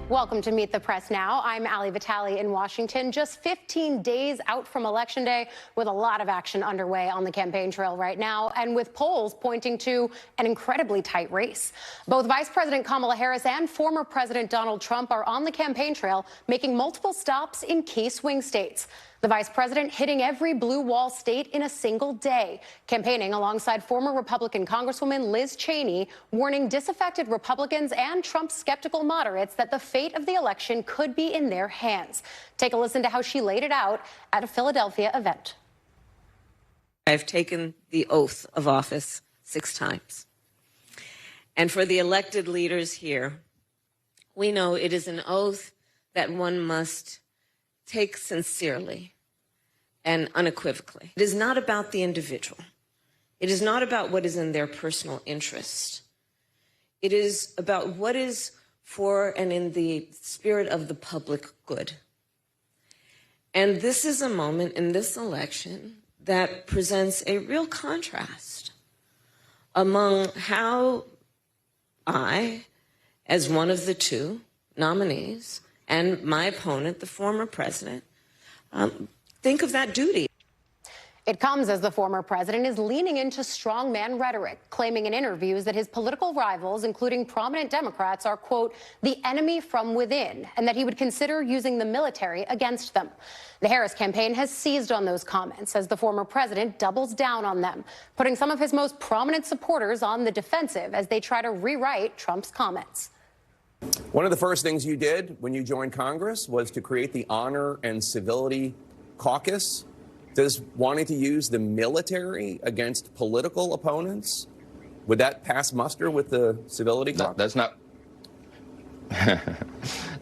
Welcome to Meet the Press Now. I'm Ali Vitale in Washington, just 15 days out from Election Day, with a lot of action underway on the campaign trail right now, and with polls pointing to an incredibly tight race. Both Vice President Kamala Harris and former President Donald Trump are on the campaign trail, making multiple stops in key swing states. The vice president hitting every blue wall state in a single day, campaigning alongside former Republican Congresswoman Liz Cheney, warning disaffected Republicans and Trump's skeptical moderates that the fate of the election could be in their hands. Take a listen to how she laid it out at a Philadelphia event. I've taken the oath of office 6 times. And for the elected leaders here, we know it is an oath that one must take sincerely and unequivocally. It is not about the individual. It is not about what is in their personal interest. It is about what is for and in the spirit of the public good. And this is a moment in this election that presents a real contrast among how I, as one of the 2 nominees, and my opponent, the former president, think of that duty. It comes as the former president is leaning into strongman rhetoric, claiming in interviews that his political rivals, including prominent Democrats, are, quote, the enemy from within, and that he would consider using the military against them. The Harris campaign has seized on those comments as the former president doubles down on them, putting some of his most prominent supporters on the defensive as they try to rewrite Trump's comments. One of the first things you did when you joined Congress was to create the Honor and Civility Caucus. Does wanting to use the military against political opponents, would that pass muster with the Civility Caucus? That's not...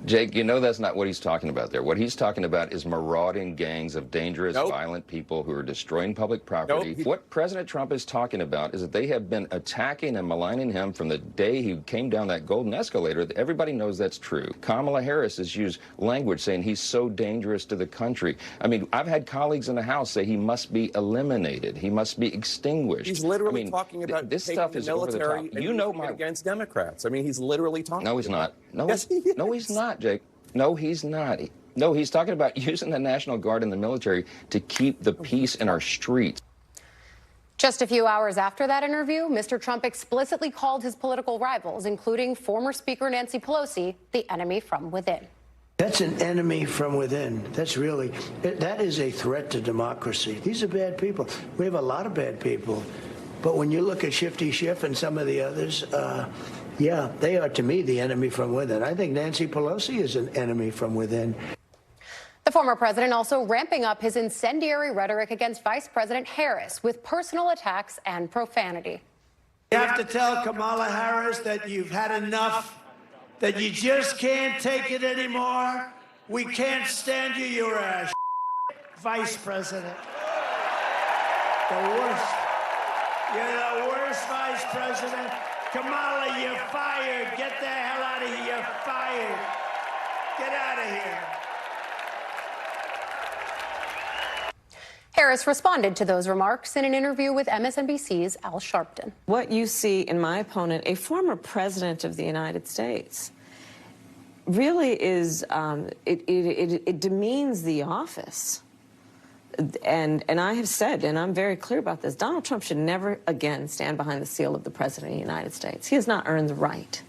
Jake, you know that's not what he's talking about there. What he's talking about is marauding gangs of dangerous, violent people who are destroying public property. What President Trump is talking about is that they have been attacking and maligning him from the day he came down that golden escalator. Everybody knows that's true. Kamala Harris has used language saying he's so dangerous to the country. I mean, I've had colleagues in the House say he must be eliminated. He must be extinguished. He's literally talking about this stuff is over the top. You know, against Democrats. I mean, he's literally talking. No, he's not. No, yes, he is. No, he's not, Jake. No, he's not. No, he's talking about using the National Guard and the military to keep the peace in our streets. Just a few hours after that interview, Mr. Trump explicitly called his political rivals, including former Speaker Nancy Pelosi, the enemy from within. That's an enemy from within. That is a threat to democracy. These are bad people. We have a lot of bad people. But when you look at Shifty Schiff and some of the others, yeah, they are, to me, the enemy from within. I think Nancy Pelosi is an enemy from within. The former president also ramping up his incendiary rhetoric against Vice President Harris with personal attacks and profanity. You have to tell Kamala Harris that you've had enough, that you just can't take it anymore. We can't stand you. You're a vice president. The worst. You're the worst vice president. Kamala, you're fired. Get the hell out of here. You're fired. Get out of here. Harris responded to those remarks in an interview with MSNBC's Al Sharpton. What you see in my opponent, a former president of the United States, really is, it demeans the office. And I have said, and I'm very clear about this, Donald Trump should never again stand behind the seal of the President of the United States. He has not earned the right.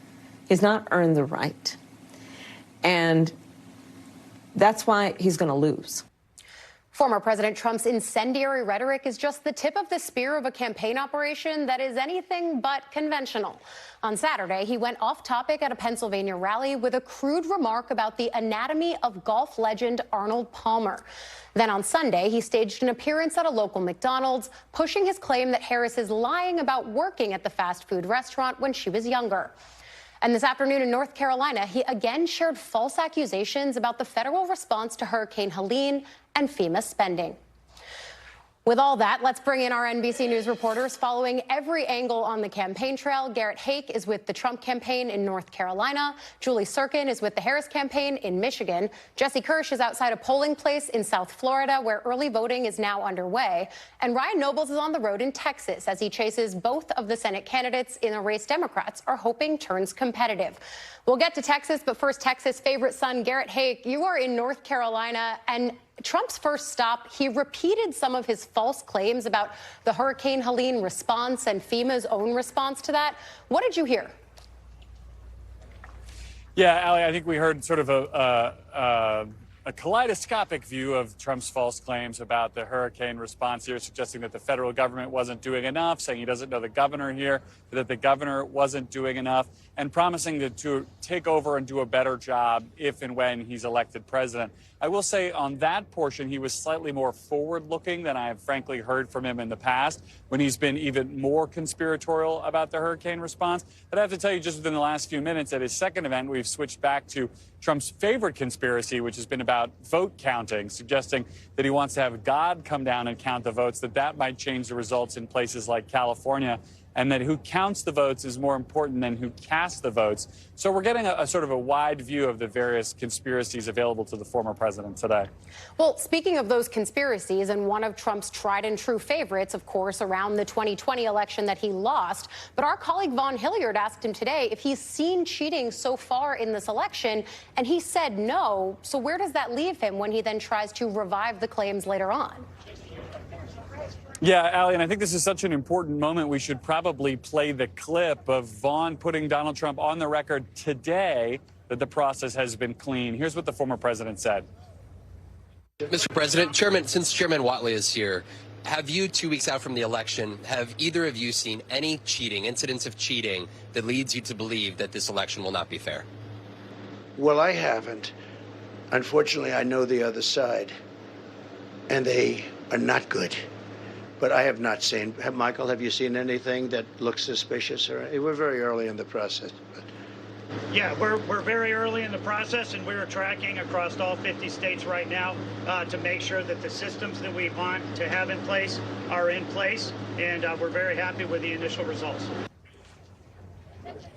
He has not earned the right. And that's why he's going to lose. Former President Trump's incendiary rhetoric is just the tip of the spear of a campaign operation that is anything but conventional. On Saturday, he went off topic at a Pennsylvania rally with a crude remark about the anatomy of golf legend Arnold Palmer. Then on Sunday, he staged an appearance at a local McDonald's, pushing his claim that Harris is lying about working at the fast food restaurant when she was younger. And this afternoon in North Carolina, he again shared false accusations about the federal response to Hurricane Helene and FEMA spending. With all that, let's bring in our NBC News reporters following every angle on the campaign trail. Garrett Haake is with the Trump campaign in North Carolina. Julie Tsirkin is with the Harris campaign in Michigan. Jesse Kirsch is outside a polling place in South Florida, where early voting is now underway. And Ryan Nobles is on the road in Texas as he chases both of the Senate candidates in a race Democrats are hoping turns competitive. We'll get to Texas, but first, Texas' favorite son, Garrett Haake, you are in North Carolina, and Trump's first stop, he repeated some of his false claims about the Hurricane Helene response and FEMA's own response to that. What did you hear? Yeah, Allie, I think we heard sort of a kaleidoscopic view of Trump's false claims about the hurricane response here, suggesting that the federal government wasn't doing enough, saying he doesn't know the governor here, that the governor wasn't doing enough, and promising to take over and do a better job if and when he's elected president. I will say on that portion, he was slightly more forward-looking than I have frankly heard from him in the past, when he's been even more conspiratorial about the hurricane response. But I have to tell you, just within the last few minutes at his second event, we've switched back to Trump's favorite conspiracy, which has been about vote counting, suggesting that he wants to have God come down and count the votes, that might change the results in places like California, and that who counts the votes is more important than who casts the votes. So we're getting a sort of a wide view of the various conspiracies available to the former president today. Well, speaking of those conspiracies, and one of Trump's tried and true favorites, of course, around the 2020 election that he lost. But our colleague Vaughn Hilliard asked him today if he's seen cheating so far in this election, and he said no. So where does that leave him when he then tries to revive the claims later on? Yeah, Allie, and I think this is such an important moment. We should probably play the clip of Vaughn putting Donald Trump on the record today that the process has been clean. Here's what the former president said. Mr. President, since Chairman Whatley is here, have you, 2 weeks out from the election, have either of you seen any cheating, incidents of cheating, that leads you to believe that this election will not be fair? Well, I haven't. Unfortunately, I know the other side, and they are not good. But I have not seen. Michael, have you seen anything that looks suspicious? We're very early in the process. But. Yeah, we're very early in the process, and we're tracking across all 50 states right now to make sure that the systems that we want to have in place are in place, and we're very happy with the initial results.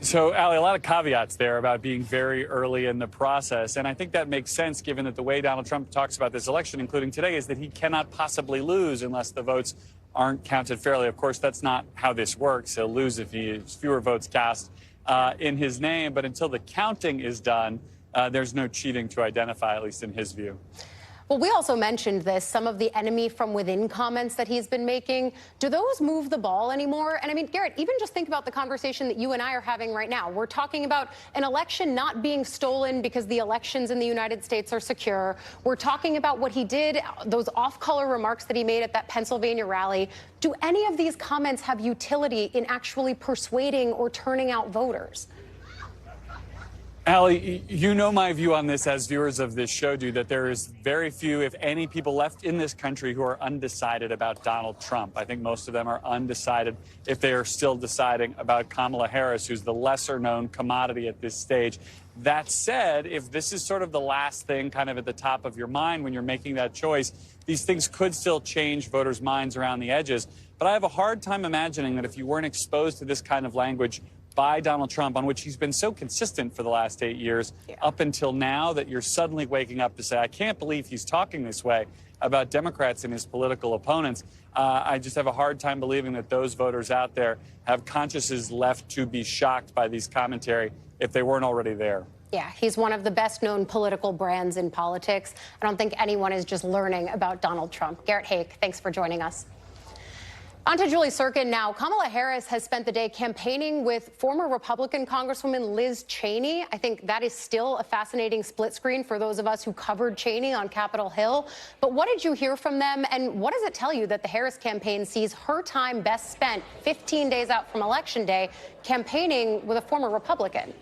So, Allie, a lot of caveats there about being very early in the process. And I think that makes sense, given that the way Donald Trump talks about this election, including today, is that he cannot possibly lose unless the votes aren't counted fairly. Of course, that's not how this works. He'll lose if he has fewer votes cast in his name. But until the counting is done, there's no cheating to identify, at least in his view. Well, we also mentioned this, some of the enemy from within comments that he's been making. Do those move the ball anymore? And I mean, Garrett, even just think about the conversation that you and I are having right now. We're talking about an election not being stolen because the elections in the United States are secure. We're talking about what he did, those off-color remarks that he made at that Pennsylvania rally. Do any of these comments have utility in actually persuading or turning out voters? Allie, you know my view on this, as viewers of this show do, that there is very few, if any, people left in this country who are undecided about Donald Trump. I think most of them are undecided if they are still deciding about Kamala Harris, who's the lesser-known commodity at this stage. That said, if this is sort of the last thing kind of at the top of your mind when you're making that choice, these things could still change voters' minds around the edges. But I have a hard time imagining that if you weren't exposed to this kind of language by Donald Trump, on which he's been so consistent for the last 8 years, up until now, that you're suddenly waking up to say, I can't believe he's talking this way about Democrats and his political opponents. I just have a hard time believing that those voters out there have consciences left to be shocked by these commentary if they weren't already there. Yeah, he's one of the best-known political brands in politics. I don't think anyone is just learning about Donald Trump. Garrett Haake, thanks for joining us. On to Julie Tsirkin now. Kamala Harris has spent the day campaigning with former Republican Congresswoman Liz Cheney. I think that is still a fascinating split screen for those of us who covered Cheney on Capitol Hill. But what did you hear from them, and what does it tell you that the Harris campaign sees her time best spent 15 days out from Election Day campaigning with a former Republican?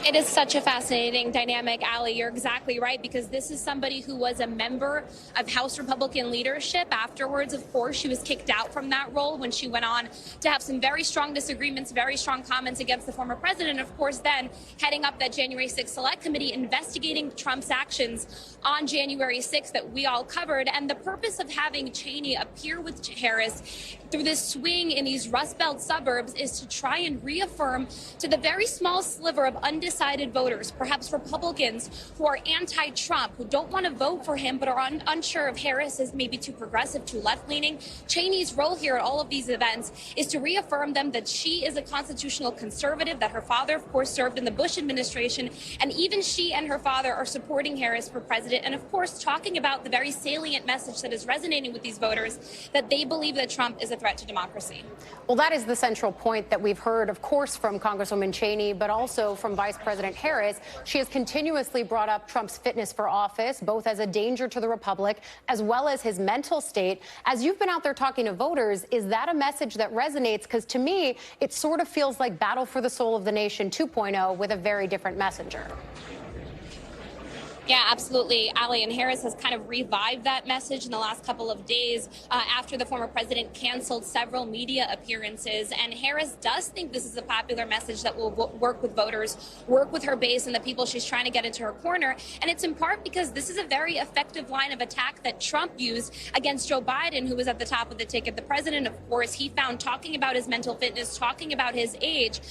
It is such a fascinating dynamic, Allie. You're exactly right, because this is somebody who was a member of House Republican leadership. Afterwards, of course, she was kicked out from that role when she went on to have some very strong disagreements, very strong comments against the former president. Of course, then heading up that January 6th Select Committee investigating Trump's actions on January 6th that we all covered. And the purpose of having Cheney appear with Harris through this swing in these Rust Belt suburbs is to try and reaffirm to the very small sliver of undecided voters, perhaps Republicans who are anti-Trump, who don't want to vote for him but are unsure if Harris is maybe too progressive, too left-leaning. Cheney's role here at all of these events is to reaffirm them that she is a constitutional conservative, that her father, of course, served in the Bush administration, and even she and her father are supporting Harris for president, and of course talking about the very salient message that is resonating with these voters, that they believe that Trump is a threat to democracy. Well, that is the central point that we've heard, of course, from Congresswoman Cheney, but also from Vice President Harris. She has continuously brought up Trump's fitness for office, both as a danger to the republic as well as his mental state. As you've been out there talking to voters, is that a message that resonates? Because to me, it sort of feels like Battle for the Soul of the Nation 2.0 with a very different messenger. Yeah, absolutely, Allie. And Harris has kind of revived that message in the last couple of days after the former president canceled several media appearances. And Harris does think this is a popular message that will work with voters, work with her base and the people she's trying to get into her corner. And it's in part because this is a very effective line of attack that Trump used against Joe Biden, who was at the top of the ticket. The president, of course, he found talking about his mental fitness, talking about his age,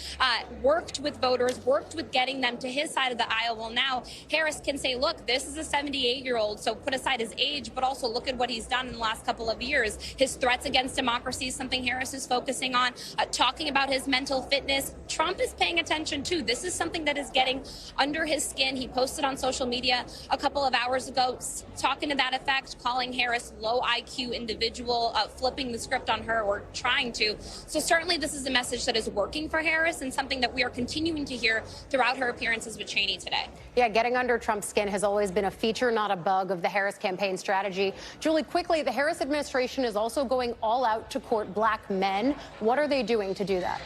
worked with voters, worked with getting them to his side of the aisle. Well, now Harris can say, look, this is a 78-year-old, so put aside his age, but also look at what he's done in the last couple of years. His threats against democracy is something Harris is focusing on, talking about his mental fitness. Trump is paying attention, too. This is something that is getting under his skin. He posted on social media a couple of hours ago talking to that effect, calling Harris low IQ individual, flipping the script on her, or trying to. So certainly this is a message that is working for Harris and something that we are continuing to hear throughout her appearances with Cheney today. Yeah, getting under Trump's skin has always been a feature, not a bug, of the Harris campaign strategy. Julie, quickly, the Harris administration is also going all out to court black men. What are they doing to do that?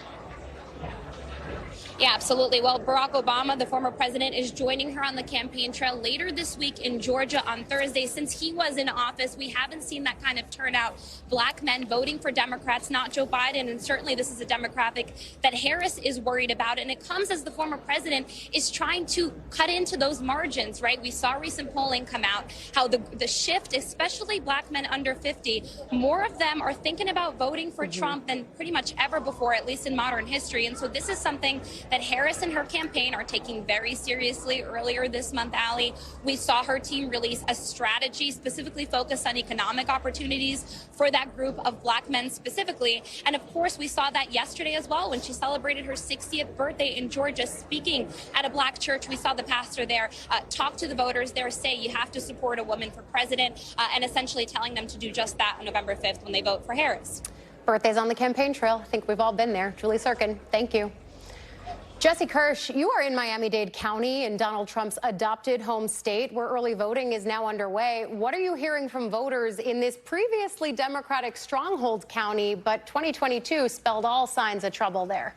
Yeah, absolutely. Well, Barack Obama, the former president, is joining her on the campaign trail later this week in Georgia on Thursday. Since he was in office, we haven't seen that kind of turnout. Black men voting for Democrats, not Joe Biden. And certainly this is a demographic that Harris is worried about. And it comes as the former president is trying to cut into those margins, right? We saw recent polling come out, how the shift, especially black men under 50, more of them are thinking about voting for Trump than pretty much ever before, at least in modern history. And so this is something that Harris and her campaign are taking very seriously. Earlier this month, Allie, we saw her team release a strategy specifically focused on economic opportunities for that group of black men specifically. And of course, we saw that yesterday as well when she celebrated her 60th birthday in Georgia, speaking at a black church. We saw the pastor there talk to the voters there, say you have to support a woman for president, and essentially telling them to do just that on November 5th when they vote for Harris. Birthdays on the campaign trail. I think we've all been there. Julie Tsirkin, thank you. Jesse Kirsch, you are in Miami-Dade County in Donald Trump's adopted home state, where early voting is now underway. What are you hearing from voters in this previously Democratic stronghold county, but 2022 spelled all signs of trouble there?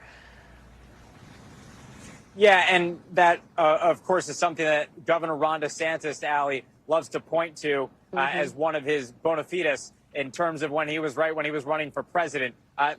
Yeah, and that, of course, is something that Governor Ron DeSantis, Allie, loves to point to as one of his bona fides in terms of when he was running for president.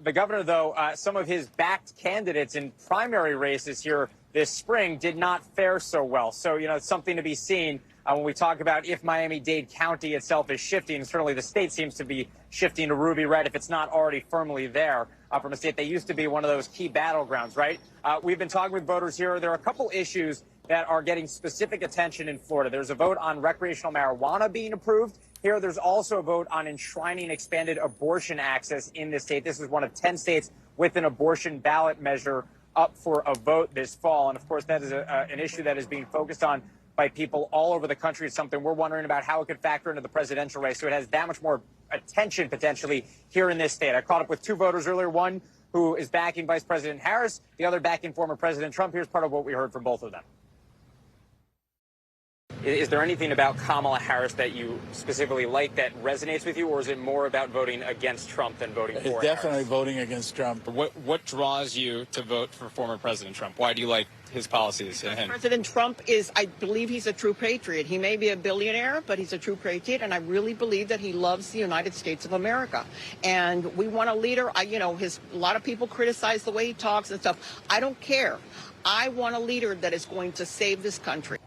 The governor, though, some of his backed candidates in primary races here this spring did not fare so well. So, you know, it's something to be seen when we talk about if Miami-Dade County itself is shifting. Certainly the state seems to be shifting to ruby red if it's not already firmly there from a state that used to be one of those key battlegrounds, right? We've been talking with voters here. There are a couple issues that are getting specific attention in Florida. There's a vote on recreational marijuana being approved. Here, there's also a vote on enshrining expanded abortion access in this state. This is one of 10 states with an abortion ballot measure up for a vote this fall. And, of course, that is an issue that is being focused on by people all over the country. It's something we're wondering about how it could factor into the presidential race. So it has that much more attention potentially here in this state. I caught up with two voters earlier, one who is backing Vice President Harris, the other backing former President Trump. Here's part of what we heard from both of them. Is there anything about Kamala Harris that you specifically like that resonates with you, or is it more about voting against Trump than voting for Harris? Definitely voting against Trump. What draws you to vote for former President Trump? Why do you like his policies? President Trump is, I believe he's a true patriot. He may be a billionaire, but he's a true patriot, and I really believe that he loves the United States of America. And we want a leader. A lot of people criticize the way he talks and stuff. I don't care. I want a leader that is going to save this country.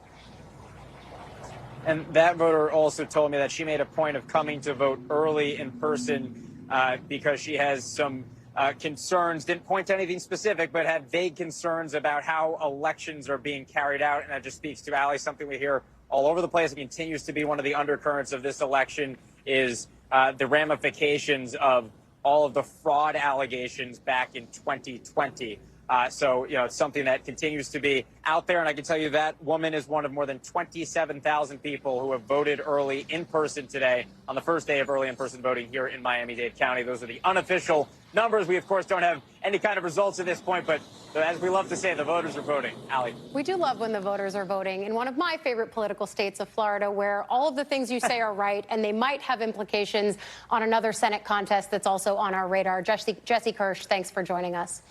And that voter also told me that she made a point of coming to vote early in person because she has some concerns, didn't point to anything specific, but had vague concerns about how elections are being carried out. And that just speaks to, Ali, something we hear all over the place. It continues to be one of the undercurrents of this election is the ramifications of all of the fraud allegations back in 2020. So, it's something that continues to be out there. And I can tell you that woman is one of more than 27,000 people who have voted early in person today on the first day of early in-person voting here in Miami-Dade County. Those are the unofficial numbers. We, of course, don't have any kind of results at this point. But as we love to say, the voters are voting. Ali. We do love when the voters are voting in one of my favorite political states of Florida, where all of the things you say are right, and they might have implications on another Senate contest that's also on our radar. Jesse Kirsch, thanks for joining us.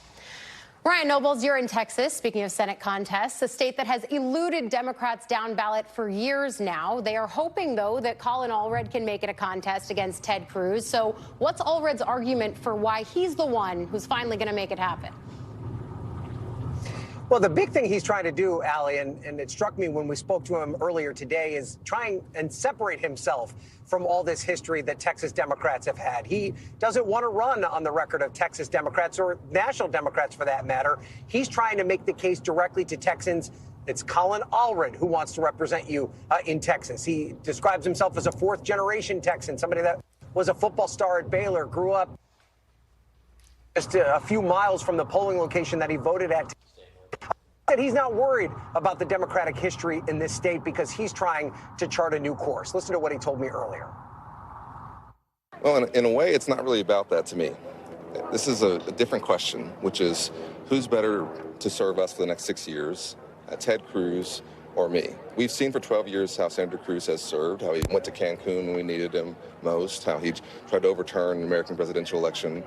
Ryan Nobles, you're in Texas. Speaking of Senate contests, a state that has eluded Democrats down ballot for years now. They are hoping, though, that Colin Allred can make it a contest against Ted Cruz. So what's Allred's argument for why he's the one who's finally going to make it happen? Well, the big thing he's trying to do, Ali, and it struck me when we spoke to him earlier today, is trying and separate himself from all this history that Texas Democrats have had. He doesn't want to run on the record of Texas Democrats or national Democrats, for that matter. He's trying to make the case directly to Texans. It's Colin Allred who wants to represent you in Texas. He describes himself as a fourth-generation Texan, somebody that was a football star at Baylor, grew up just a few miles from the polling location that he voted at. He's not worried about the Democratic history in this state because he's trying to chart a new course. Listen to what he told me earlier. Well, in a way, it's not really about that to me. This is a different question, which is who's better to serve us for the next 6 years, Ted Cruz or me? We've seen for 12 years how Senator Cruz has served, how he went to Cancun when we needed him most, how he tried to overturn the American presidential election,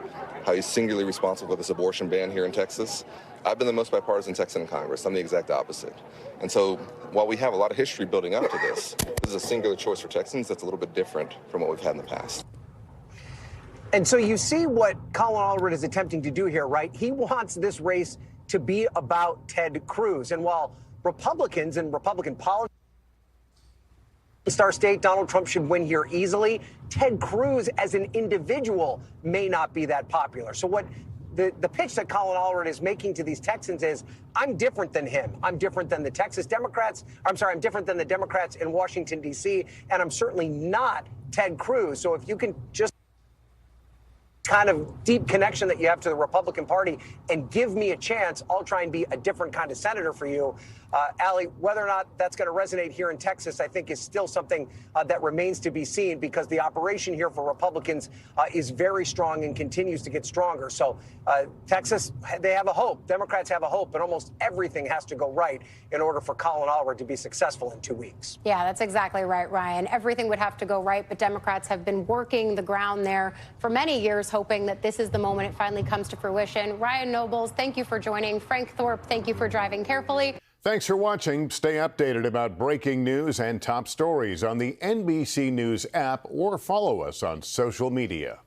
how he's singularly responsible for this abortion ban here in Texas. I've been the most bipartisan Texan in Congress. I'm the exact opposite. And so while we have a lot of history building up to this is a singular choice for Texans that's a little bit different from what we've had in the past. And so you see what Colin Allred is attempting to do here, right? He wants this race to be about Ted Cruz. And while Republicans and Republican politics, Star State, Donald Trump should win here easily, Ted Cruz as an individual may not be that popular. So what the pitch that Colin Allred is making to these Texans is, I'm different than him. I'm different than the Texas Democrats. I'm different than the Democrats in Washington, D.C., and I'm certainly not Ted Cruz. So if you can just kind of deep connection that you have to the Republican Party and give me a chance, I'll try and be a different kind of senator for you. Ali, whether or not that's going to resonate here in Texas, I think is still something that remains to be seen, because the operation here for Republicans is very strong and continues to get stronger. So Texas, they have a hope. Democrats have a hope, but almost everything has to go right in order for Colin Allred to be successful in 2 weeks. Yeah, that's exactly right, Ryan. Everything would have to go right, but Democrats have been working the ground there for many years, hoping that this is the moment it finally comes to fruition. Ryan Nobles, thank you for joining. Frank Thorpe, thank you for driving carefully. Thanks for watching. Stay updated about breaking news and top stories on the NBC News app or follow us on social media.